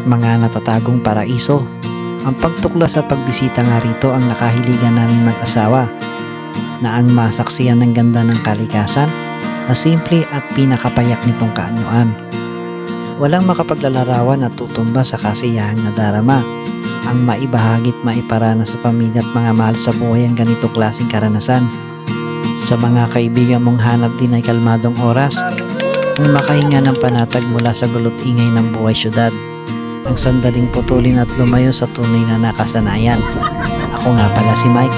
mga natatagong paraiso. Ang pagtuklas at pagbisita nga rito ang nakahiligan namin mag-asawa na ang masaksiyan ng ganda ng kalikasan na simple at pinakapayak nitong kaanyuan. Walang makapaglalarawan at tutumba sa kasiyahang nadarama ang maibahagit maiparana sa pamilya at mga mahal sa buhay ang ganitong klaseng karanasan. Sa mga kaibigan mong hanap din ay kalmadong oras ang makahinga ng panatag mula sa gulot ingay ng buhay syudad. Ang sandaling putulin at lumayo sa tunay na nakasanayan. Ako nga pala si Mike,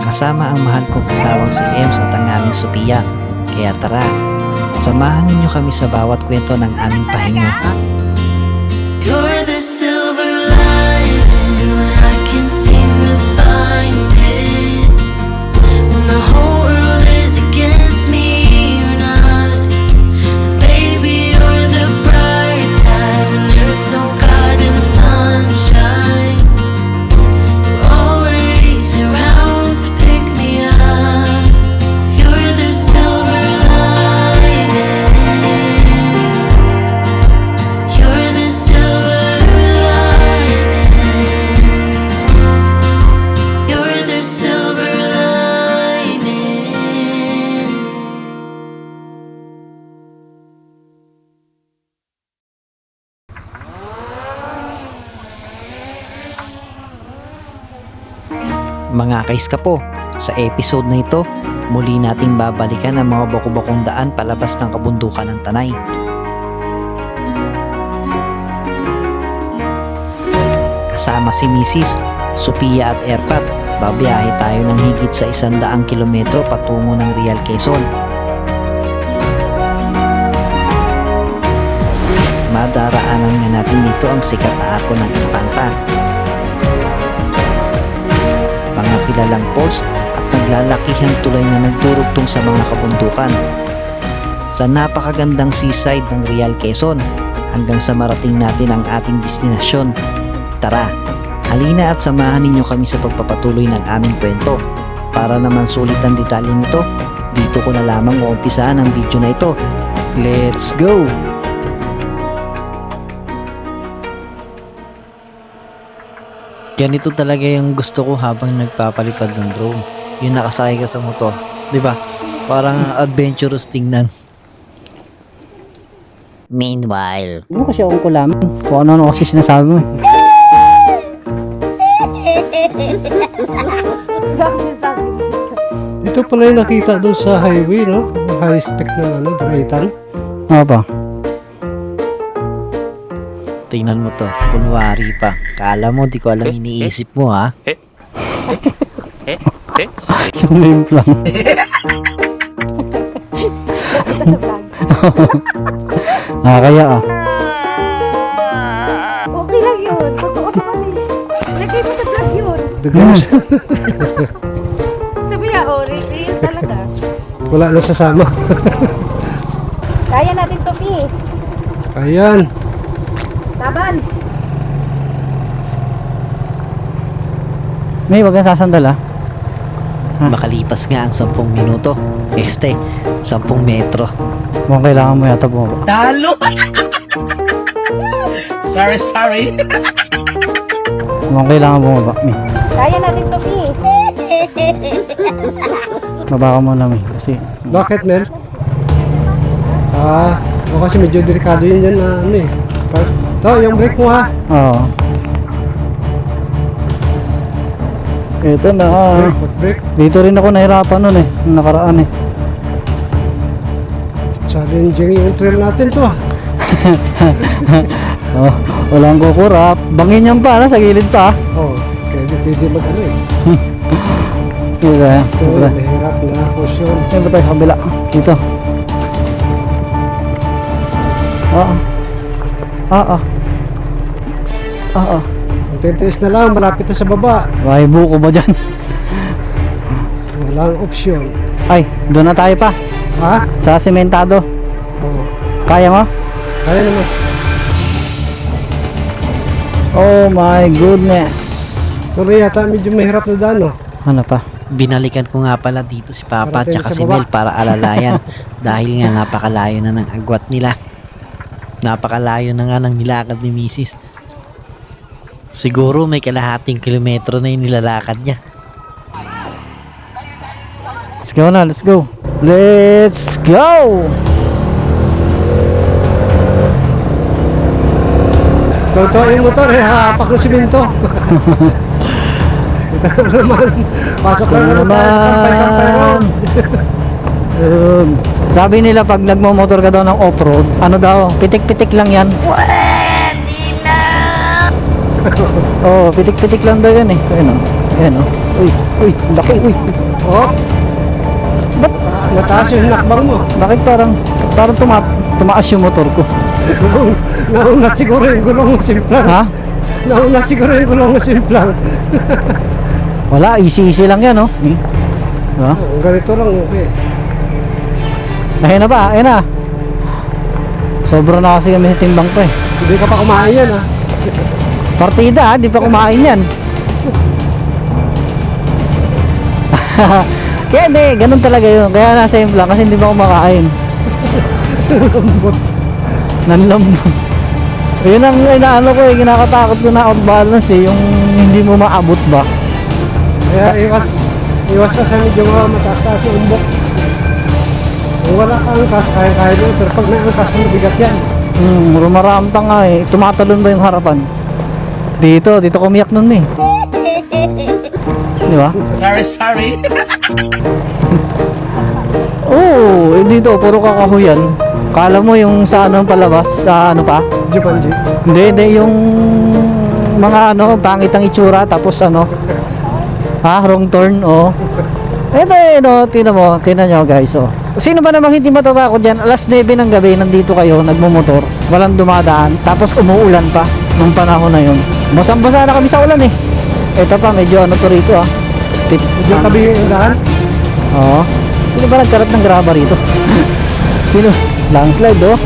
kasama ang mahal kong kasawang si Ems at ang aming Sophia. Kaya tara, at samahan ninyo kami sa bawat kwento ng aming pahinga. You're the silver lining when I can't seem to find it. When the whole world is against me, you're not. Baby, you're the bright side when there's no God in the sunshine. You're always around to pick me up. You're the silver lining. You're the silver lining. You're the silver lining. Mga kaiskapo, sa episode na ito, muli nating babalikan ang mga bako-bakong daan palabas ng kabundukan ng Tanay. Kasama si Mrs. Sophia at Erpat, babiyahe tayo ng higit sa 100 kilometro patungo ng Real Quezon. Madaraanan nga natin dito ang sikat na arko ng Infanta, mga kilalang falls at naglalakihang tulay na nagdurugtong sa mga kabundukan. Sa napakagandang seaside ng Real Quezon hanggang sa marating natin ang ating destinasyon. Tara, halina at samahan ninyo kami sa pagpapatuloy ng aming kwento. Para naman sulit ang detalye nito, dito ko na lamang uumpisaan ang video na ito. Let's go! Ganito talaga yung gusto ko habang nagpapalipad ng drone. Yung nakasakay ka sa motor. 'Di ba? Parang adventurous tingnan. Meanwhile, Ano kasi akong kulaman? Kung ano kasi sinasabi mo eh. Dito pala yung nakita doon sa highway, no? High spec na draytan. Ano ba? tingnan mo to. Kunwari pa. Kala mo, di ko alam iniisip mo, ha? Sumimp lang. Kaya ah. Okay lang yun. Totoo naman eh. Lagay mo sa vlog yun. Sabi niya, oh, real talaga. Wala na sasama. Kaya natin to, P. Ayan. Taban. May wag kang sasandal ah. Makalipas nga ang 10 minuto. 10 metro. Mukhang kailangan mo yata bumaba. Talo! sorry. Mukhang kailangan bumaba. May. Kaya natin to, P. Baba ka muna may. Kasi Bakit, Mel? Kasi medyo delikado yun yan na ano eh. Ito, yung brake mo ha. oo. Ito na ah. Brake. Dito rin ako nahirapan nun eh. Nung nakaraan eh. Challenging yung trail natin to ah. Oh, walang kukurap. Bangin yan pa, sa gilid pa. Oh, pwede mag-ano eh. Dito eh. Ito, mahirap na portion. Saan ba tayo sa kabila? Dito. Oo. Oo. Matitiis na lang, malapit na sa baba. May buko ba dyan? Walang option. Ay, doon na tayo pa. Ha? Sa sementado. Oo. Kaya mo? Kaya naman. Oh my goodness. Tuloy yata medyo mahirap na daan oh. Ano pa? Binalikan ko nga pala dito si Papa at Parating saka sa si baba. Mel para alalayan. Dahil nga napakalayo na ng agwat nila. Napakalayo na nga ng nilakad ni Mrs. Siguro may kalahating kilometro na yung nilalakad niya. Let's go na, let's go. Let's go! Totoo yung motor eh, hapak na simento. Ito naman, pasok Ito na naman. Sabi nila pag nagmo-motor ka daw ng off-road, ano daw, pitik-pitik lang yan. Oo, pitik-pitik lang daw yan eh. Ayan o. Ayan o. Uy, laki, uy. Oh, Ba't, nataas yung lakbang mo. bakit parang tumaas yung motor ko? Naunat siguro yung gulong mo simplang. Ha? Naunat siguro yung gulong mo simplang. Wala, easy lang yan, oh. Diba? Ganito lang, okay. Ayun na ba? Ayun na. Sobra na kasi kami sa timbang pa eh. Hindi ka pa kumain yan ha. Partida ha, di pa kumain yan. Kaya hindi, ganun talaga yun. Kaya nasa timbang kasi hindi pa kumakain. Lambot. Nanlambot. Yun ang inaano ko eh, kinakatakot ko na out-balance eh, yung hindi mo maabot ba. Kaya iwas ka sa medyo mga mataas-taas na umbok. Kung wala kang angkas, kaya-kaya doon. Pero pag may angkas, mabigat yan. Rumarampa nga eh. Tumatalon ba yung harapan? Dito kumiyak nun eh. Di ba? Sorry. Oo, eh dito, puro kakahuyan. Kala mo yung sa ano palabas, sa ano pa? Jumanji. Hindi, yung mga ano, pangit ang itsura, tapos ano, wrong turn, oh. Ito eh, no, tinan nyo guys, oh. Sino ba namang hindi matatakot dyan? Alas 9 ng gabi, nandito kayo, nagmumotor, walang dumadaan, tapos umuulan pa, nung panahon na yun. Basang-basa na kami sa ulan eh. Ito pa, medyo ano to rito ah. Steep. Medyo tabi yung daan. Oo. Sino ba nagkarat ng graba rito? Sino? Landslide, oh.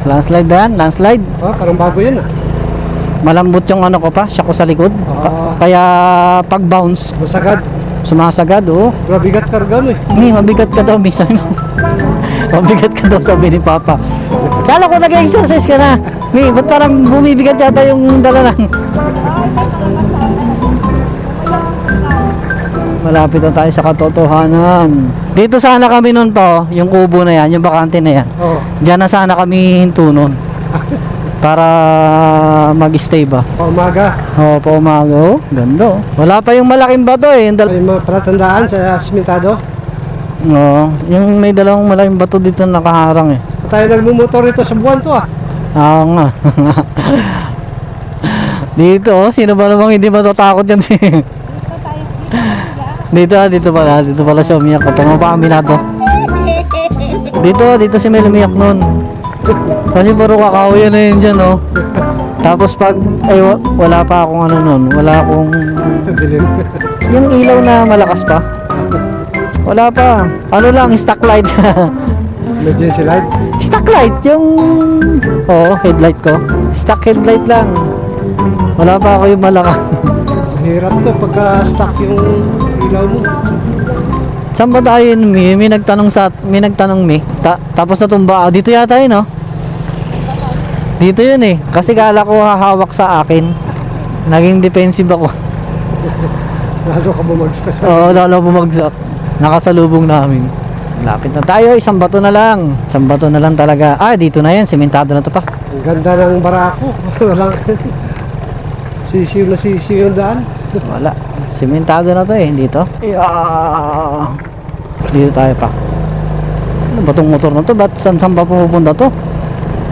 Landslide ba yan? Landslide. Oh, parang bago yan ah. Malambot yung ano ko pa, siya ko sa likod. Kaya pag bounce, Masagad. sumasagad, oh. Mabigat karga mo eh. Mabigat ka daw, miss mo. Mabigat ka daw, sabi ni Papa. Kala ko nag-exercise ka na. Ba't parang bumibigat yata yung dala lang? Malapit na tayo sa katotohanan. Dito sana kami nun pa, yung kubo na yan, yung bakante na yan. Oh, Diyan na sana kami hinto nun. Para mag-stay ba? paumaga. Oo, pa umaga. Oh, ganda. Oh. Wala pa yung malaking bato eh. Yung May mga palatandaan sa simentado. Oo, yung may dalawang malaking bato dito na nakaharang eh. Tayo nagmumotor ito sa buwan to ah. Oo nga. Dito, oh, sino ba namang hindi matatakot yan? Dito pala siya umiyak. Ito mo pa kami na to. Dito si Mel umiyak nun. Kasi puro kakahuyan na yun dyan, oh. Tapos pag, wala pa akong ano nun. Wala akong, Dilim. yung ilaw na malakas pa. Wala pa. Ano lang, stock light. Emergency light. Stock light, yung, headlight ko. Stock headlight lang. Wala pa ako yung malakas. Hirap to pagka stuck yung ilaw mo. Saan ba tayo yun, Mi? May nagtanong, Mi. Tapos natumba. Dito yata yun, no? Dito yun eh. Kasi kala ko hahawak sa akin. Naging defensive ako. Lalo ka bumagsak sa... Oo, lalo bumagsak. Nakasalubong namin. Lapit na tayo. Isang bato na lang. Isang bato na lang talaga. Dito na yan. Sementado na to pa. Ang ganda ng barako. Walang... sisiw na sisiw yung daan. Wala. Sementado na to eh. Dito. Dito tayo pa. Ano ba tong motor na to? Ba't saan ba pupunta to?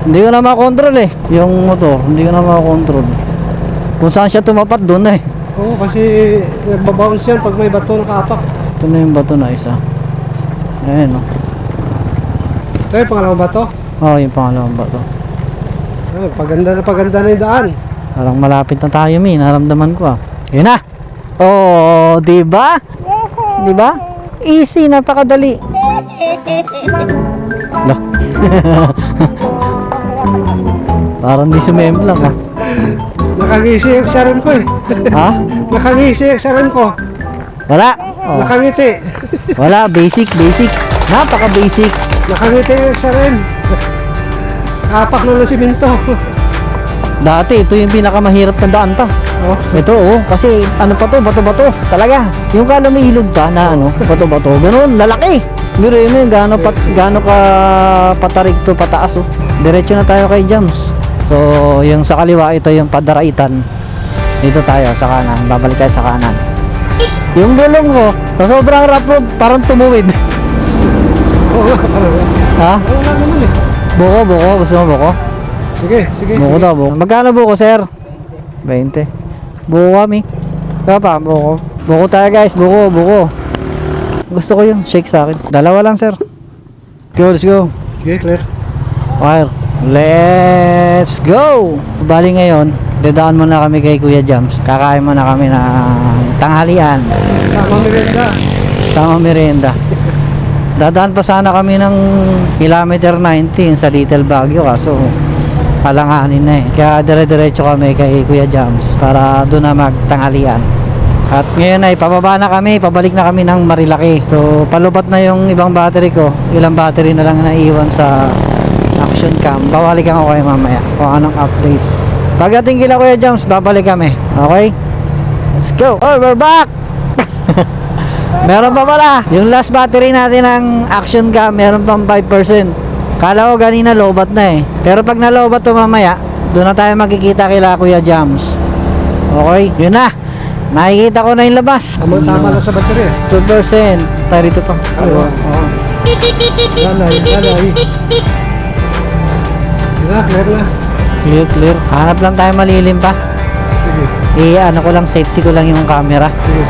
Hindi ko na makontrol eh. Yung motor, hindi ko na makontrol. Kung saan siya tumapat, doon na eh. Oo, kasi nagbabounce yan pag may bato nakaapak. Ito na yung bato na isa. Ayan o. Ito yung pangalawang bato. Oo, yung pangalawang bato. Paganda na yung daan. Parang malapit na tayo, Mi. Naramdaman ko ah. Yun na! Oo, diba? Diba? Easy, napakadali. Lah. Parang di sumemblang ah. Nakangisi yung saran ko eh. Ha? Nakangisi yung saran ko. Wala. Oh. Nakangiti. Wala, basic. Napaka-basic. Nakangiti yung saran. Kapak na ng simento. Dati, ito yung pinakamahirap na daan pa. Oh. Ito, oh, kasi ano pa to, bato-bato. Talaga. Yung kala may ilog pa na ano, bato-bato. Ganun, lalaki. Pero yun, gaano ka patarik to, pataas, oh. Diretso na tayo kay Jams. So, yung sa kaliwa, ito yung padaraitan. Dito tayo, sa kanan. Babalik tayo sa kanan. Yung gulong ko, sa sobrang rough road, parang tumuwid. Oo nga, parang. Ha? Wala naman eh. Buko. Gusto mo buko? Sige. Buko daw, buko. Magkano buko, sir? 20. Buko kami. Kaya pa, buko. Buko tayo, guys. Buko. Gusto ko yung shake sa akin. Dalawa lang, sir. Let's go. Sige, clear. Fire. Let's go! Bali ngayon, dadaan muna kami kay Kuya Jams. Kakain muna kami ng tanghalian. Sama merienda. Sama merienda. Dadaan pa sana kami ng kilometer 19 sa Little Baguio, kaso alanganin na eh. Kaya dire-diretso kami kay Kuya Jams para doon na magtanghalian. At ngayon ay pababa na kami, pabalik na kami ng Marilaki. So palubat na yung ibang battery ko. Ilang battery na lang naiwan sa action cam. Babalikan ko kayo mamaya kung anong update. Pagdating kila Kuya Jams, babalik kami. Okay? Let's go! Oh, we're back! Meron pa pala. Yung last battery natin ng action cam, meron pang 5%. Kala ko ganina lobat na eh. Pero pag nalobat to mamaya, doon na tayo magkikita kila Kuya Jams. Okay? Yun na. Nakikita ko na yung labas. Tama na sa battery eh. 2%. Tayo rito pa. Oo. Oo. Lalay. Clear na. Clear. Hanap lang tayo malilim pa. Sige. Ano ko lang, safety ko lang yung camera. Sige.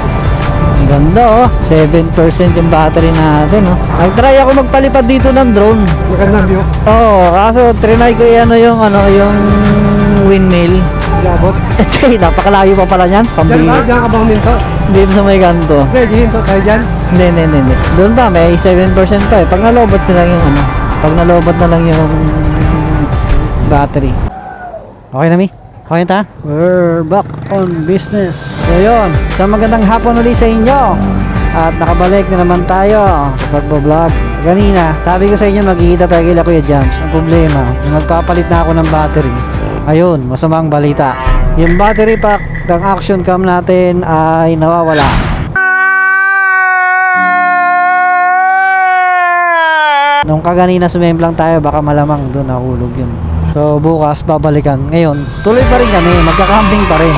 Ang ganda oh. 7% yung battery natin oh. Nag-try ako magpalipad dito ng drone. Magandang view. Oo, kaso trinay ko yung windmill. Labot. Napakalayo pa pala niyan. Diyan ka ba huminto? Dito sa may kanto. Hindi, hinto tayo dyan. Hindi. Doon pa, may 7% pa eh. Pag nalobot na lang yung battery. Okay na, Mi? Okay ta? We're back on business. So yun, isang magandang hapon ulit sa inyo. At nakabalik na naman tayo sa pagbablog. Kanina, sabi ko sa inyo magkikita tayo kila Kuya Jams. Ang problema, magpapalit na ako ng battery. Ayun, masamang balita. Yung battery pack ng action cam natin ay nawawala. Nung kaganina sumemplang tayo, baka malamang doon nahulog yun. So bukas babalikan. Ngayon, tuloy pa rin kami, magka-camping pa rin.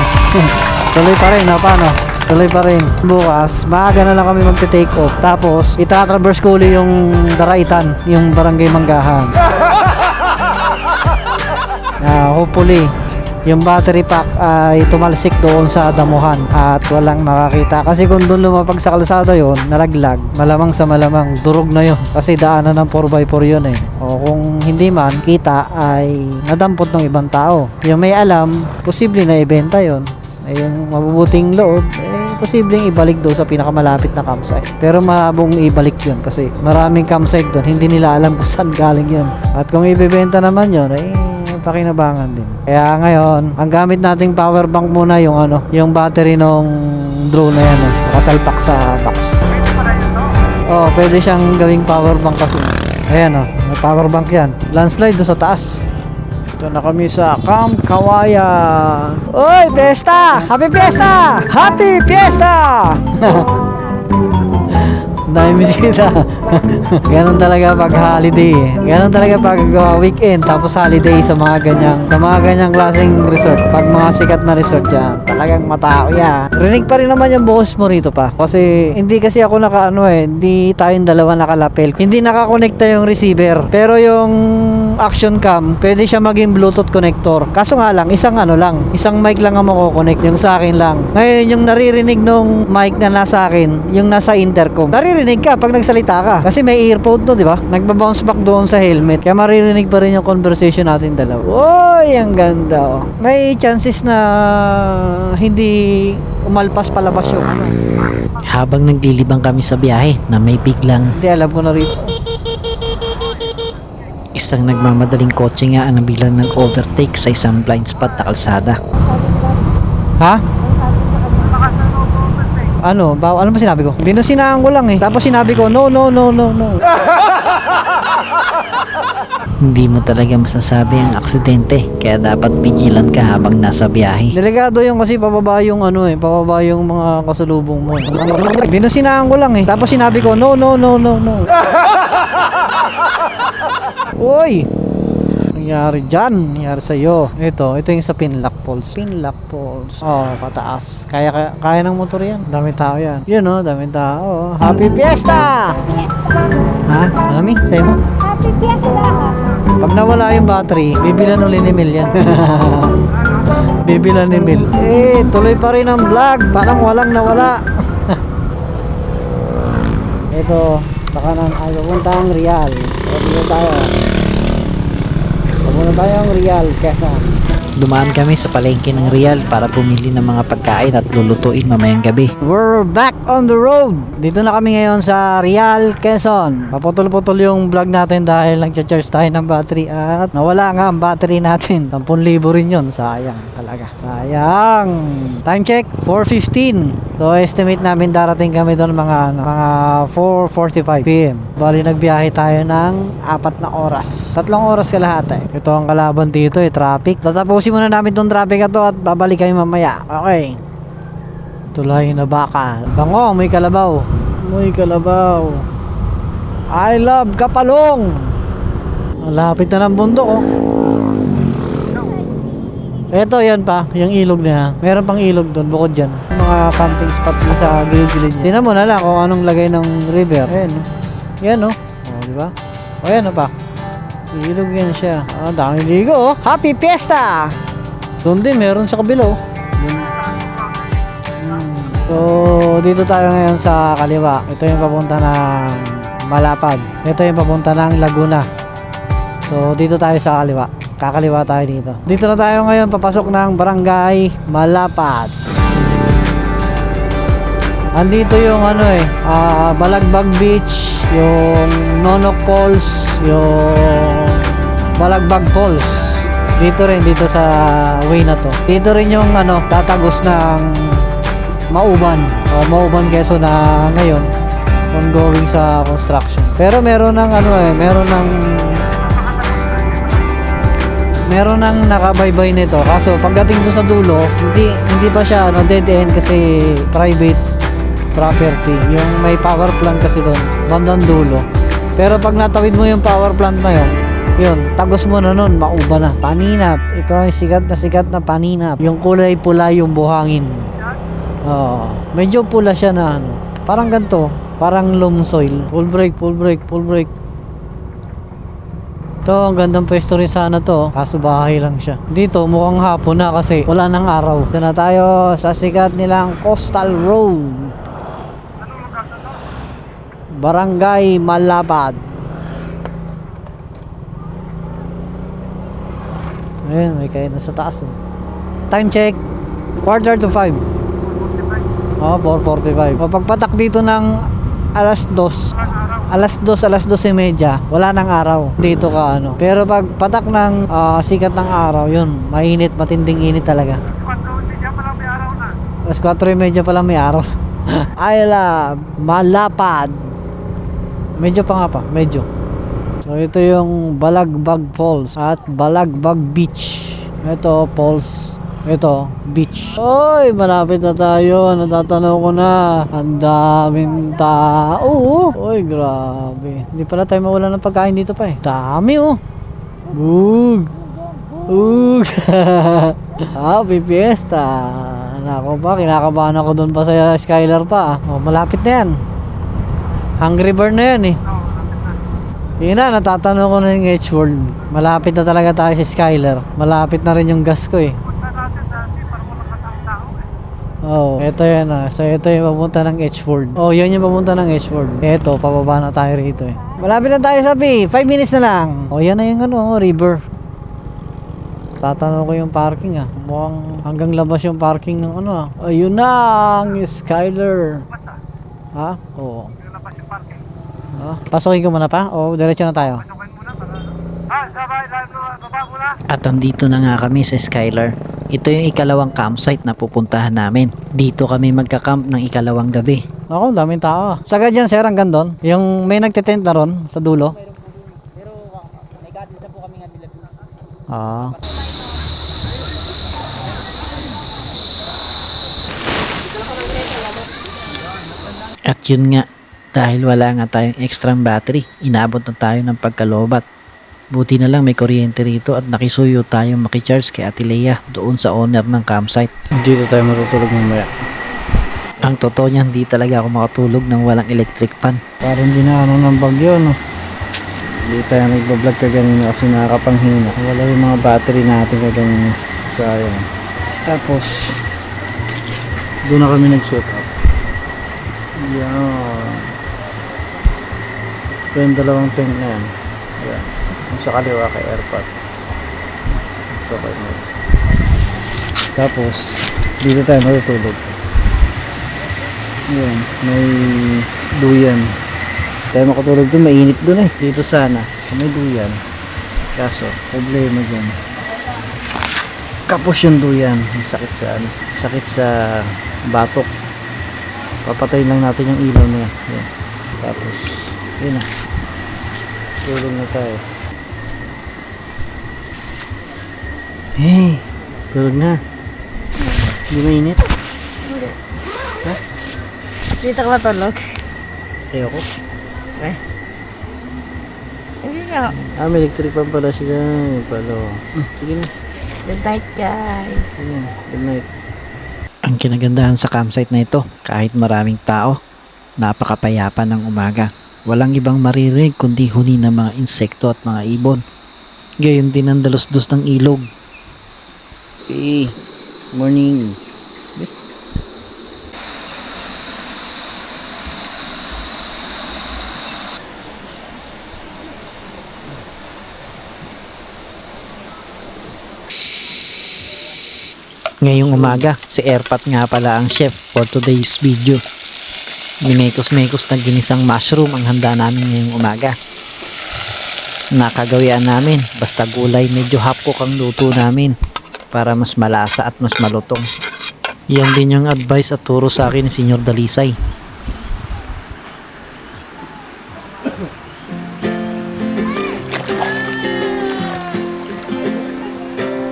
Tuloy pa rin, paano? Tuloy pa rin. Bukas, maaga na lang kami magte-take off. Tapos, itatraverse ko ulit yung Daraitan, yung Barangay Manggahan. Hopefully, yung battery pack ay tumalsik doon sa damuhan at walang makakita. Kasi kung doon lumapag sa kalsada yon, nalaglag, malamang sa malamang durog na yon. Kasi daanan ng 4x4 yun eh. O kung hindi man kita ay nadampot ng ibang tao. Yung may alam, posible na ibenta yon. Ay yung mabubuting loob, posibleng ibalik doon sa pinakamalapit na campsite. Pero mahabong ibalik yun kasi maraming campsite doon, hindi nila alam kung saan galing yun. At kung ibebenta naman yun, pakinabangan din. Kaya ngayon, ang gamit nating power bank muna yung yung battery ng drone na yan, nakasalpak sa box. Oh, pwede siyang gawing power bank kasi. Ayan may power bank yan. Landslide doon sa taas. Ito na kami sa Camp Kawayan. Oy, fiesta! Happy fiesta! Happy fiesta! Dahil bisita. Ganon talaga pag holiday. Ganon talaga pag weekend tapos holiday sa mga ganyang klaseng resort. Pag mga sikat na resort yan, talagang matao yan. Rinig pa rin naman yung boses mo rito pa. Kasi hindi kasi ako hindi tayong dalawa nakalapel. Hindi nakakonekta yung receiver. Pero yung action cam, pwede siya maging Bluetooth connector. Kaso nga lang, isang mic lang ang mako-connect, yung sa akin lang. Ngayon, yung naririnig nung mic na nasa akin, yung nasa intercom, naririnig ka pag nagsalita ka. Kasi may earphone to, di ba? Nagba-bounce back doon sa helmet. Kaya maririnig pa rin yung conversation natin dalawa. Oy, ang ganda oh. May chances na hindi umalpas palabas yung Habang naglilibang kami sa biyahe na may biglang Hindi, alam ko na rito. isang nagmamadaling kotse nga ang nabilang ng overtake sa isang blind spot na kalsada. Ha? Ano ba sinabi ko? Binusinaan ko lang eh. Tapos sinabi ko, no. Hindi mo talaga masasabi ang aksidente, kaya dapat vigilant ka habang nasa biyahe. Delikado yung kasi pababa yung ano eh, pababa yung mga kasalubong mo. Binusinaan ko lang eh. Tapos sinabi ko, no. Uy! Nangyari dyan, nangyari sa'yo. Ito yung sa Pinlock Falls. Oh, pataas. Kaya ng motor yan. Dami tao yan. Yun oh, dami tao. Happy Fiesta! Ha? Alam sa'yo mo? Happy Fiesta! Pag nawala yung battery, bibilan ulit ni Mil yan. Bibilan ni Mil. Tuloy pa rin ang vlog. Parang walang nawala. Ito, baka nang pupunta ang Real. Dito tayo. Pupunta tayo ang Real, Quezon. Dumaan kami sa palengke ng Real para pumili ng mga pagkain at lulutuin mamayang gabi. We're back on the road. Dito na kami ngayon sa Real, Quezon. Paputol-putol yung vlog natin dahil nag-charge tayo ng battery at nawala nga ang battery natin. 10,000 rin yun. Sayang talaga. Sayang. Time check, 4:15. So estimate namin darating kami doon mga 4:45 PM. Bali nagbiyahe tayo ng 4 na oras. 3 oras kalahati. Ito ang kalaban dito traffic. Tatapusin muna namin tong traffic na to at babalik kami mamaya. Okay. Tulay na baka. Bango, may kalabaw. I love Kapalong. Malapit na ng bundok oh. Ito yan pa, yung ilog na. Meron pang ilog doon bukod dyan. Mga camping spot na sa gilid-gilid niya. Tingnan mo na lang kung anong lagay ng river. Ayan oh. Yan oh. Oh, di ba? O yan oh pa. Ilog yan siya. Dami ligo oh. Happy Fiesta! Doon din, meron sa kabila oh. So, dito tayo ngayon sa kaliwa. Ito yung papunta ng Malapad. Ito yung papunta ng Laguna. So, dito tayo sa kaliwa. Kakaliwa tayo dito. Dito na tayo ngayon papasok ng Barangay Malapad. Andito yung Balagbag Beach, yung Nonok Falls, yung Balagbag Falls. Dito rin, dito sa way na to. Dito rin yung tatagos ng Mauban. Mauban Quezon na ngayon ongoing sa construction. Pero meron ng nakabaybay nito. Kaso pagdating doon sa dulo, hindi pa siya dead end kasi private property. Yung may power plant kasi doon, bandang dulo. Pero pag natawid mo yung power plant na yun, tagos mo na nun, Mauban na. Paninap. Ito ay sikat na Paninap. Yung kulay pula yung buhangin. Medyo pula siya na parang ganito, parang loam soil. Full brake. Ito, ang gandang pwesto rin sana to. Kaso bahay lang siya. Dito, mukhang hapon na kasi wala nang araw. Ito na tayo sa sikat nilang Coastal Road. Barangay Malapad. Ayun, may kain na sa taas. Time check, 4:45. 4:45. Pagpatak dito ng alas 2:30, wala nang araw dito ka Pero pag patak ng sikat ng araw, yun, mainit, matinding init talaga. 4:30 pa lang may araw. I love Malapad. Medyo pa nga pa, medyo. So ito yung Balagbag Falls at Balagbag Beach. Ito falls, ito beach. Oy, malapit na tayo. Natatanaw ko na. Ang daming tao. Oy, grabe. Hindi pala tayo mawala ng pagkain dito pa Dami oh. Bug. Happy Fiesta. Nako pa, kinakabahan ako doon pa sa Skylar pa. Malapit na yan. Hungry Burn na yan Yun na, natatanong ko na yung H-World. Malapit na talaga tayo sa Skylar. Malapit na rin yung gas ko ito yan So ito yung papunta ng H-World. Yan yung papunta ng H-World. Ito, pababa na tayo rito Malapit na tayo sabi, 5 minutes na lang. Yan na yung river. Tatanong ko yung parking Mukhang hanggang labas yung parking ng Ayun na ang Skylar. Oo. Pasukin ko muna pa? O diretso na tayo? At andito na nga kami sa Skylar. Ito yung ikalawang campsite na pupuntahan namin. Dito kami magka-camp ng ikalawang gabi. Ako, daming tao Sagad yan sir, hanggang doon. Yung may nagtitent na ron sa dulo. Ah. At yun nga, dahil wala nga tayong extra battery, inabot na tayo ng pagkalobat. Buti na lang may kuryente rito at nakisuyo tayong makicharge kay Ate Leia doon sa owner ng campsite. Dito tayo matutulog mamaya. Ang totoo niyan, hindi talaga ako makatulog nang walang electric fan. Parang hindi na ano ng bagyo, no? Hindi tayo nagbablog kaganina kasi nakakapanghina. Wala yung mga battery natin kaganina. Sayang. Tapos, doon na kami nag-set up. Yan. Ito yung dalawang tent na yan. Yan. Yung sa kaliwa kay airpot. Ito kay Mel. Tapos, dito tayo matutulog. Yan. May duyan. Tayo makatulog doon, mainit doon eh. Dito sana, may duyan. Kaso, problema dyan. Kapos yung duyan. Sakit sa ano, sakit sa batok. Papatayin lang natin yung ilaw na yan. Yan. Tapos, yun na. Tulog na tayo. Hey, tulog na. Hindi mainit? Dito ka matulog? Ayoko. Hindi nga. Ah, may electric fan pala siya. Yung pala. Sige na. Good night, guys. Sige. Good night. Ang kinagandahan sa campsite na ito, kahit maraming tao, napakapayapa ng umaga. Walang ibang maririnig kundi huni ng mga insekto at mga ibon. Gayon din ang dalos-dos ng ilog. Hey, morning. Ngayong umaga, si Airpat nga pala ang chef for today's video. Minekos-mekos na ginisang mushroom ang handa namin ngayong umaga. Nakagawian namin, basta gulay medyo hapkok ang luto namin para mas malasa at mas malutong. Yan din yung advice at turo sa akin ni Senyor Dalisay.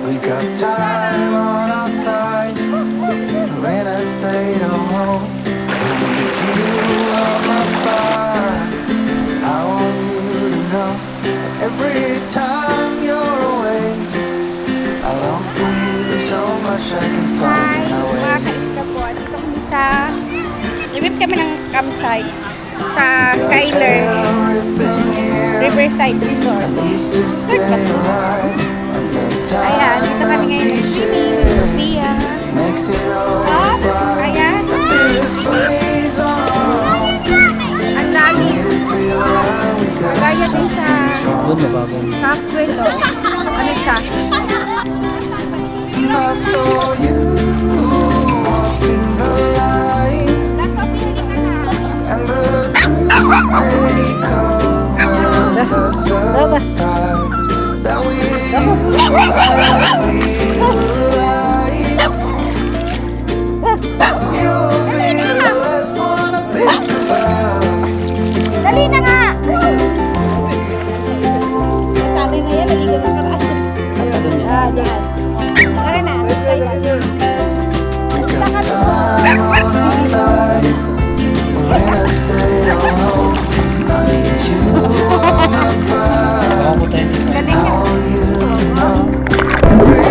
We got time on our side. When I stayed home, with you on my fire. I want you to know that every time you're away, I long for you so much I can find my way. Mga kaisla po. Dito kami sa... Liwip kami ng campsite sa Skyler Everything here, Riverside Resort. at least to stay alive. And the Ayan, time dito kami ngayon ng swimming. Sophia. makes it all Up. right. Ayan. This plays on. Ang lalim. You feel how we got Gaya din sa Doon mababang. Halfway to. Ano siya? I saw you walking the line, Nasa pinili ka na. and the truth may come as a surprise that we alive. You'll be the last one I think about. Dali na nga! Tatay na yan, naligo na karaan. Ah, diyan. Tara na. We got time on our side. When I stay home, I need you on my fire. Galing How yan. you know every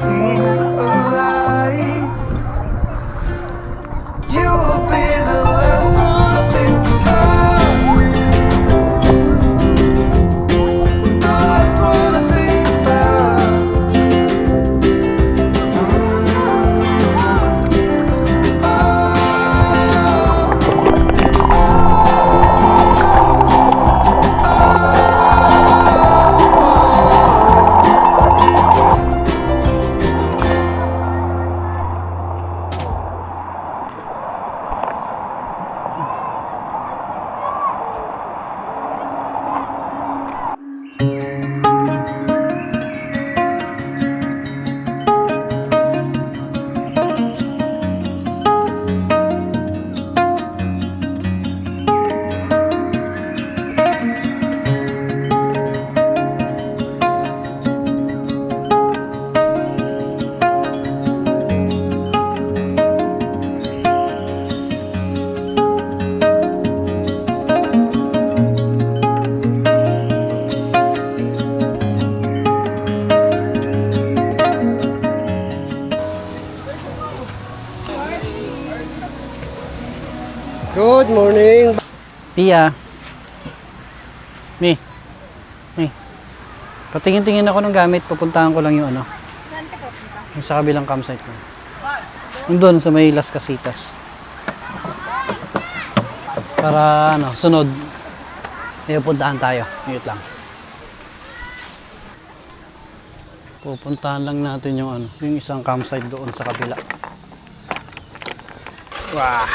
feel alive. You will be the last one I think about. The last one I think about. Good morning. Pia. Mi. Patingin-tingin ako ng gamit. Pupuntahan ko lang yung ano. Saan ka pupunta? Yung sa kabilang campsite ko. Yung doon sa may Las Casitas. Para ano, sunod. May pupuntahan tayo. Wait lang. Pupuntahan lang natin yung ano, yung isang campsite doon sa kabila. Wah.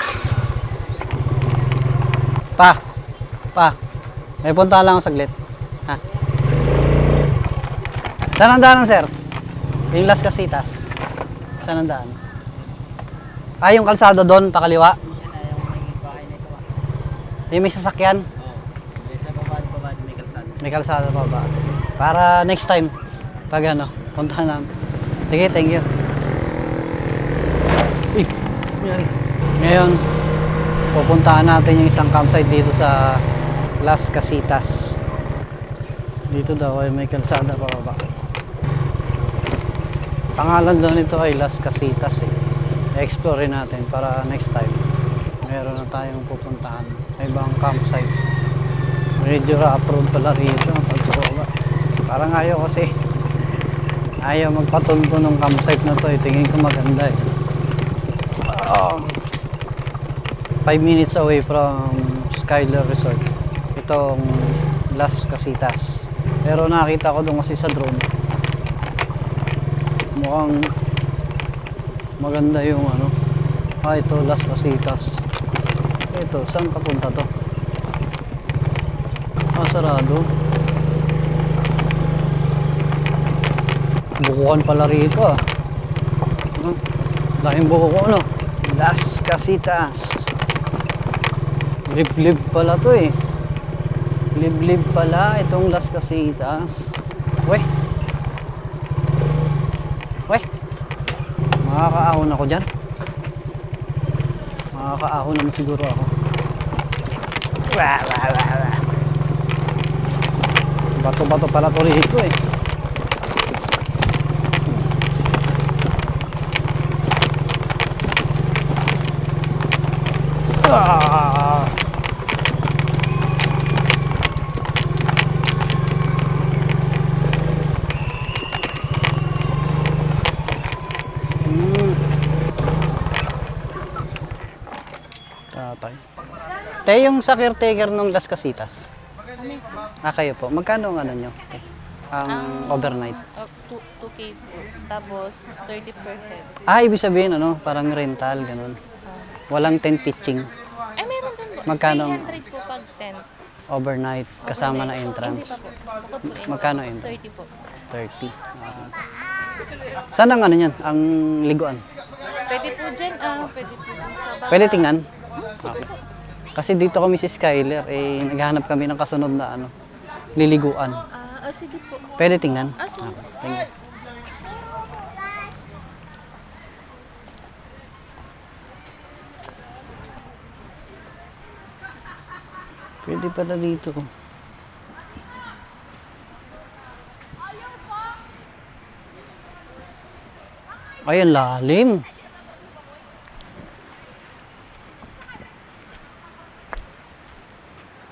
Pa. May puntahan lang ako saglit. Ha? Saan ang daan, sir? Yung Las Casitas. Saan ang daan? Ah, yung kalsada doon, pakaliwa. Yung may sasakyan? May kalsada pa ba? Para next time, pag ano, puntahan namin. Sige, thank you. Uy, nangyari. Ngayon, pupuntahan natin yung isang campsite dito sa Las Casitas. Dito daw ay may kalsada pa baba. Pangalan daw nito ay Las Casitas eh. I-explore natin para next time meron na tayong pupuntahan. May ibang campsite. Medyo rough road pala rito. Pagturoba. Parang ayaw kasi. Ayaw magpatunto ng campsite na to eh. Tingin ko maganda eh. 5 minutes away from Skyler Resort. Itong Las Casitas. Pero nakita ko doon kasi sa drone. Mukhang maganda yung ano. Ah, ito Las Casitas. Ito, saan papunta to? Ah, sarado. Bukukan pala rito ah. Dahil buko no. Las Casitas. Liblib pala to eh. Liblib pala itong Las Casitas. Weh. Makakaahon ako dyan. Makakaahon naman siguro ako. Bato-bato pala to rito eh. Tatay. Te, yung sa caretaker ng Las Casitas. Ah, kayo po. Magkano ang ano nyo? Ang overnight. 2K po. Tapos 30%. Ah, ibig sabihin ano, parang rental, ganun. Walang tent pitching. Ay, meron din po. Magkano? 300 po pag 10. Overnight, kasama na entrance. Hindi pa po. Bukod po Magkano entrance, entrance? 30 po. 30. Ah. Saan ang ano yan? Ang liguan? Pwede po dyan. Pwede po dyan sa baba. Pwede tingnan? Okay. Kasi dito kami si Skyler, eh, naghahanap kami ng kasunod na ano, liliguan. Sige po. Pwede tingnan? Sige. Okay, thank you. Pwede pala dito. Ay, ang lalim.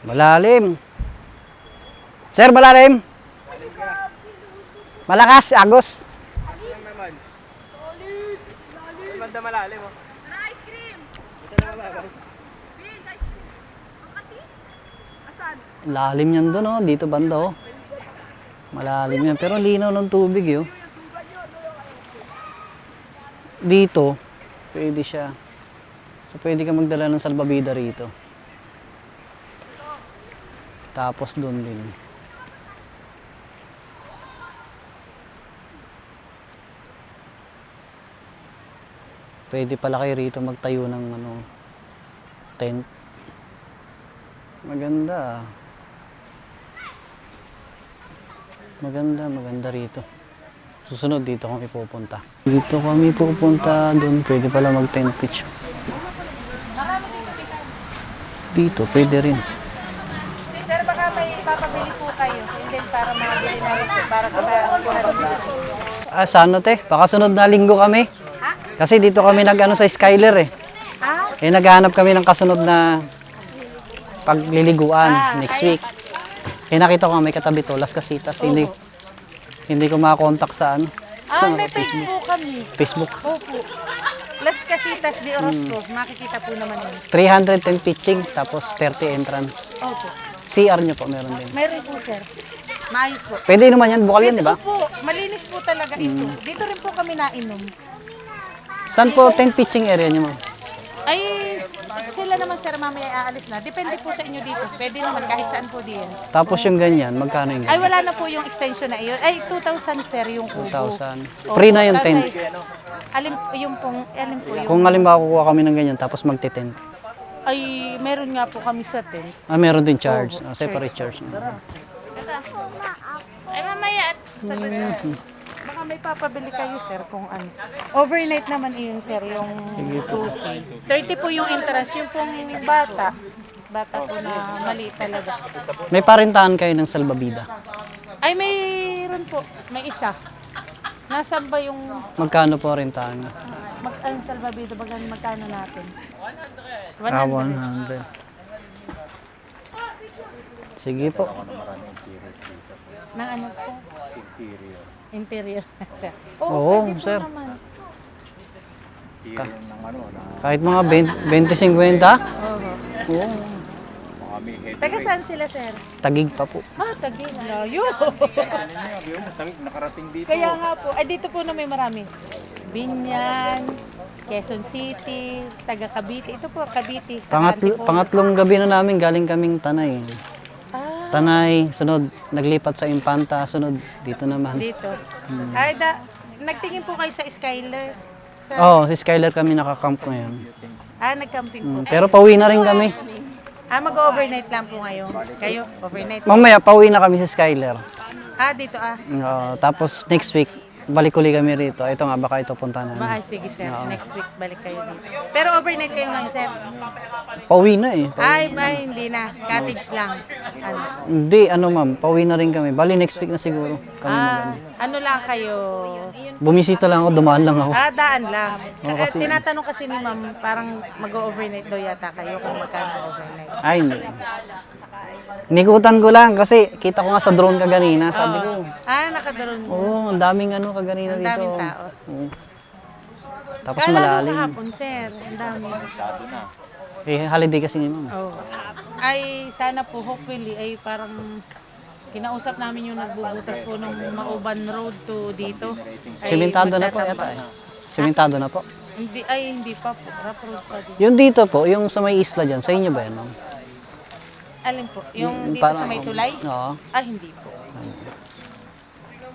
Malalim. Sir, malalim. Malakas, Agos. Lalim yan doon, oh. Dito banda, oh. Malalim yan. Pero linaw ng tubig, oh. Dito, pwede siya. So, pwede ka magdala ng salbabida rito. Tapos doon din. Pwede pala kayo rito magtayo ng ano, tent. Maganda. Maganda rito. Susunod dito kami pupunta. Dito kami pupunta, doon pwede pala mag tent pitch. Dito, pwede rin. Sir, baka may papabili po kayo. And then para mabili na rin po, para Ah, saan te? Baka sunod na linggo kami. Kasi dito kami nag-ano sa Skyler eh. Ah? Eh, naghahanap kami ng kasunod na pagliliguan next week. Eh, nakita ko nga may katabi to, Las Casitas. Hindi ko makakontakt sa ano. Sa May page po kami. Facebook. Opo. Las Casitas de Orozco. Makikita po naman yun. 310 pitching, tapos 30 entrance. Opo. CR nyo po, meron din. Mayroon po, sir. Maayos po. Pwede naman yan, bukal yan, di ba? Opo. Malinis po talaga ito. Dito rin po kami nainom. Saan po tent pitching area nyo, ma'am? Ay, sila naman, sir, mamaya aalis na. Depende po sa inyo dito. Pwede naman kahit saan po diyan. Tapos yung ganyan, magkano yung Ay, ganyan? wala na po yung extension na iyon. Ay, 2,000, sir, yung kubo. 2,000. Opo. Free na yung Tapos tent. Alin po yung... Kung halimbawa kukuha kami ng ganyan, tapos magte-tent. Ay, meron nga po kami sa tent. Ah, meron din charge. Separate charge. Ay, mamaya. Baka may papabili kayo, sir, kung ano. Overnight naman iyon, sir, yung 2K. 30 po yung interest. Yung pong bata po na mali talaga. May parintahan kayo ng salbabida. Ay, mayroon po. May isa. Nasaan ba yung Magkano po rintahan? ang salvavido? Magkano natin? 100. 100. Sige po. Ng ano po? Interior. Sir. Oo, pwede po sir. naman. Kahit mga 20-50? Oo. Oo. Taga saan sila, sir? Tagig pa po. Tagig. Layo. Kaya nga po. Ay, dito po na may marami. Binyan, Quezon City, taga Cavite. Ito po, Cavite. Sa Antipolo. Pangatlong gabi na namin galing kaming Tanay. Ah, Tanay, sunod naglipat sa Impanta, sunod dito naman. dito. Ay, nagtingin po kayo sa Skyler. Oo, si Skyler kami nakakamp ngayon. Nag-camping po. Pero pauwi na rin kami. Mag-overnight lang po ngayon. Kayo, overnight. Mamaya pauwi na kami si Skyler. Dito Tapos next week, balik uli kami rito. Ito nga, baka ito punta namin. Sige, sir. Next week, balik kayo dito. Pero overnight kayo ngayon, sir? Pauwi na eh. Ay, hindi na. Cottage lang. Hindi, ma'am, pauwi na rin kami. Bali next week na siguro kami mag-ano. Ano lang kayo? Bumisita lang ako, dumaan lang ako. Daan lang. kasi- Tinatanong kasi ni ma'am, parang mag-overnight daw yata kayo kung magkano overnight. Ay, hindi. Nikutan ko lang kasi kita ko nga sa drone kaganina, sabi ko. Nakadaroon mo. Oo, ang daming kaganina Ang dito. daming tao. Oo. Tapos Kala mo malalim. kahapon, sir. Ang dami. Eh, holiday kasi ni ma'am. Ay, sana po, hopefully, ay parang kinausap namin yung nagbubutas po ng Mauban Road to dito. Ay, Simentado na po yata eh. Simentado na po. Hindi pa po. Rough road pa din. Yung dito po, yung sa may isla dyan, sa inyo ba yan, ma'am? Alin po? Yung dito Parang- sa may tulay? Oo. Hindi po.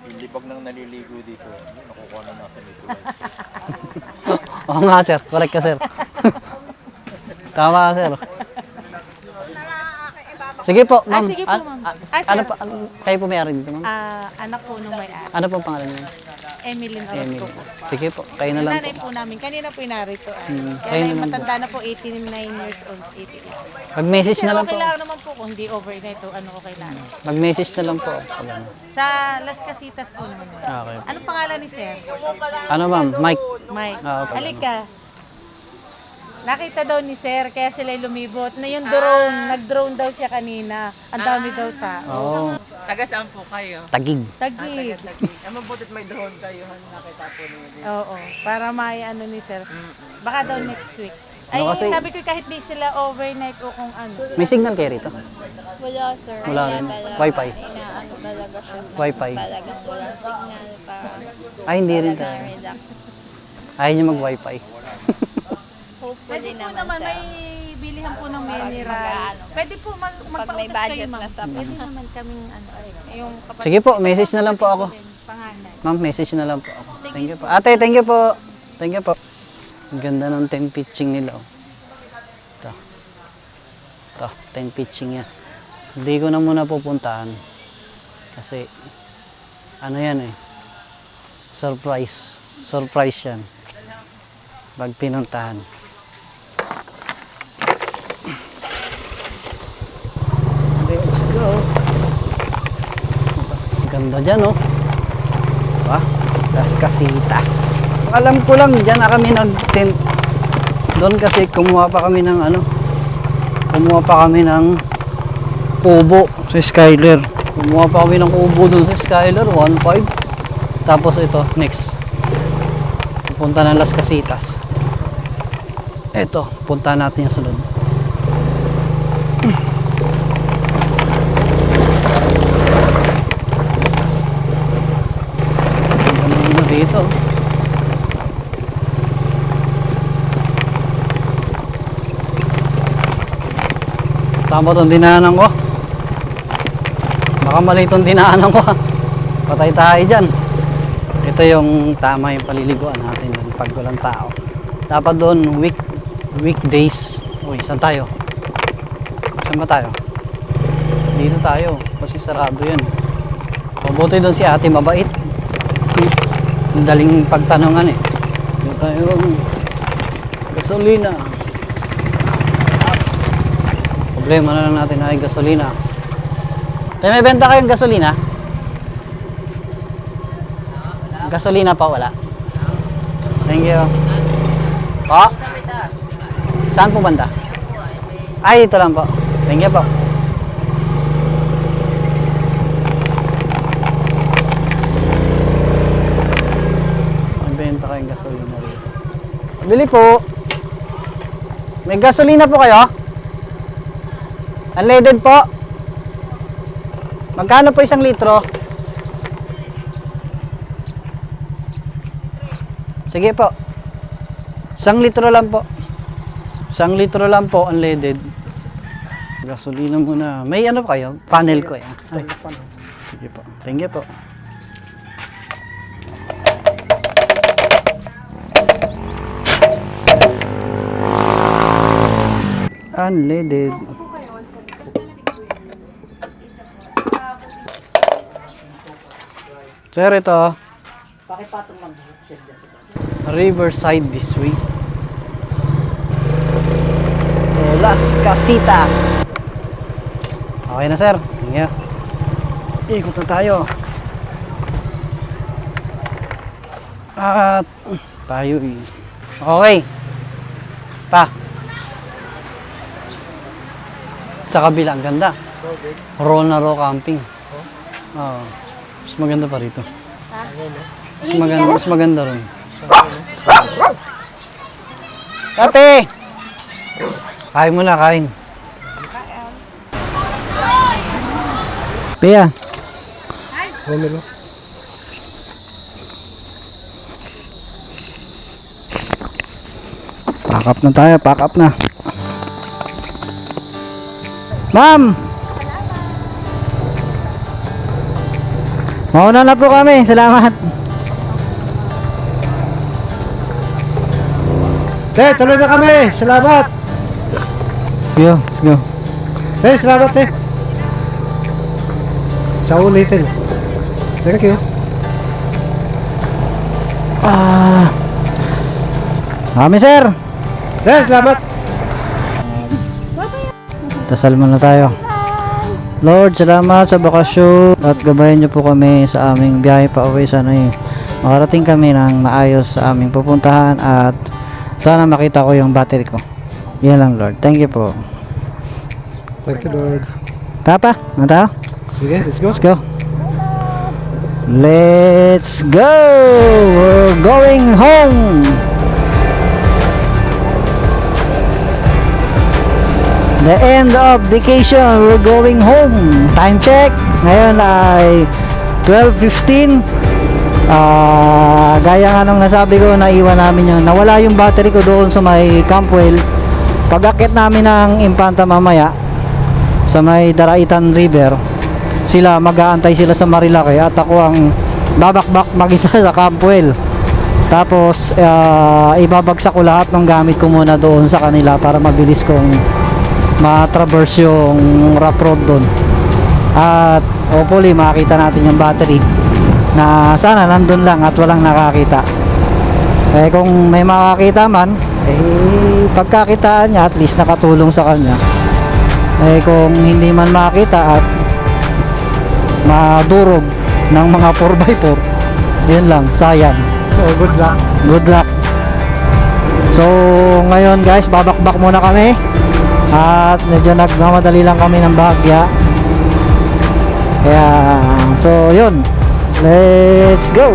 Hindi pag nang naliligo dito, nakukuha na natin ito. Oo nga, sir. Correct ka, sir. Tama ka, sir. Sige po, ma'am. Sige po, ma'am. Sir. Kayo po may-ari dito, ma'am? Anak po nung may-ari. Ano po ang pangalan niyo? Emeline Orozco po. Sige po, kayo na Yung lang nanay po. po namin, kanina po inarito. kayo Kaya na yung lang matanda na po, 89 years old, 88. Mag-message Sir, na lang okay po. lang naman po kung hindi overnight o ano okay lang. Mag-message na lang po. Pag ano. Sa Las Casitas po naman. Okay. Anong pangalan ni Sir? Ano ma'am? Mike. Mike. Oo, pag- Halika. Nakita daw ni Sir, kaya sila lumibot na yung drone. Nag-drone daw siya kanina. Ang dami daw tao. Oo. Taga saan po kayo? Tagig. Tagig. Mabutit may drone kayo, nakita po ninyo. Oo, para may ano ni Sir. Baka daw next week. Ay, Ano kasi- sabi ko kahit di sila overnight o kung ano. May signal kayo rito? Wala, sir. Wala Kaya rin. talaga, Wifi? Inaano talaga siya. Wifi? Talagang walang signal para Ay, hindi rin talagang tayo. relax. Ayaw niyo mag-wifi. Hopefully Pwede po naman, naman, sir. may bilihan po ng mineral. mag-aano. Pwede po Pag may magpautas kayo, budget ma'am. na sa Pwede naman kaming ano, ay, Yung kapag Sige po, message na lang po ako. panganay. Ma'am, message na lang po ako. Thank you po. Ate, thank you po. Thank you po. Ang ganda ng 10 pitching nila. Oh. Ito. Ito, 10 pitching yan. Hindi ko na muna pupuntahan. Kasi, ano yan eh. Surprise. Surprise yan. Pag pinuntahan. Let's go. Ang ganda dyan, oh. Diba? Las Casitas. Alam ko lang, dyan na kami nag-tent. Doon kasi kumuha pa kami ng ano. Kumuha pa kami ng kubo sa Skyler. Kumuha pa kami ng kubo doon sa Skyler, 1.5. Tapos ito, next. Punta ng Las Casitas. Ito, punta natin yung sunod. Ano dito? Tama itong dinaanan ko. Baka mali itong dinaanan ko. Patay tayo dyan. Ito yung tama yung paliliguan natin pag walang tao. Dapat doon weekdays. Uy, saan tayo? Saan ba tayo? Dito tayo. Kasi sarado yun. Mabuti doon si ate mabait. Ang daling pagtanungan eh. Dito tayo. Gasolina. Problema na lang natin ay gasolina. Tayo may benta kayong gasolina? Gasolina pa wala? Thank you. Po? Saan po banda? Ay, ito lang po. Thank you po. Magbenta kayong gasolina rito. Bili po. May gasolina po kayo? Unleaded po. Magkano po 1 litro? Sige po. 1 litro lang po. 1 litro lang po unleaded. Gasolina muna. May ano pa kayo? Panel ko eh. Ay. Sige po. Thank you po. Unleaded. Sir, ito. Riverside this way. Las Casitas. Okay na, sir. Thank you. Ikot na tayo. At tayo eh. Okay. Pa. Sa kabila, ang ganda. Ronaro Camping. Oo. Mas maganda pa rito. Mas maganda rin. Kape! Kain mo na, kain. Pia. Romelo. Pack up na tayo, pack up na. Ma'am! Mauna na po kami, salamat. Tuloy na kami. Salamat. Let's go, let's go. Salamat Sa ulitin. Thank you. Kami sir. Sir, salamat. Dasal muna tayo. Lord, salamat sa bakasyon at gabayan niyo po kami sa aming biyahe pa uwi. Sana makarating kami ng maayos sa aming pupuntahan at sana makita ko yung battery ko. Yan lang Lord. Thank you po. Thank you, Lord. Papa, ano tayo? Sige, let's go. Let's go. Let's go. We're going home. The end of vacation. We're going home. Time check. Ngayon ay 12:15. Gaya nga nung nasabi ko, naiwan namin yun. Nawala yung battery ko doon sa may Campwell. Pag-akit namin ng Impanta mamaya sa may Daraitan River, sila mag-aantay sila sa Marilake at ako ang babakbak mag-isa sa Campwell. Tapos ibabagsak ko lahat ng gamit ko muna doon sa kanila para mabilis kong ma-traverse yung rough road doon. At hopefully makita natin yung battery na sana nandun lang at walang nakakita. Kung may makakita man, pagkakitaan niya at least nakatulong sa kanya. Kung hindi man makita at madurog ng mga 4x4, yun lang, sayang. So, good luck. Good luck. So ngayon guys, babakbak muna kami at medyo nagmamadali lang kami ng bahagya. Kaya so yun, let's go.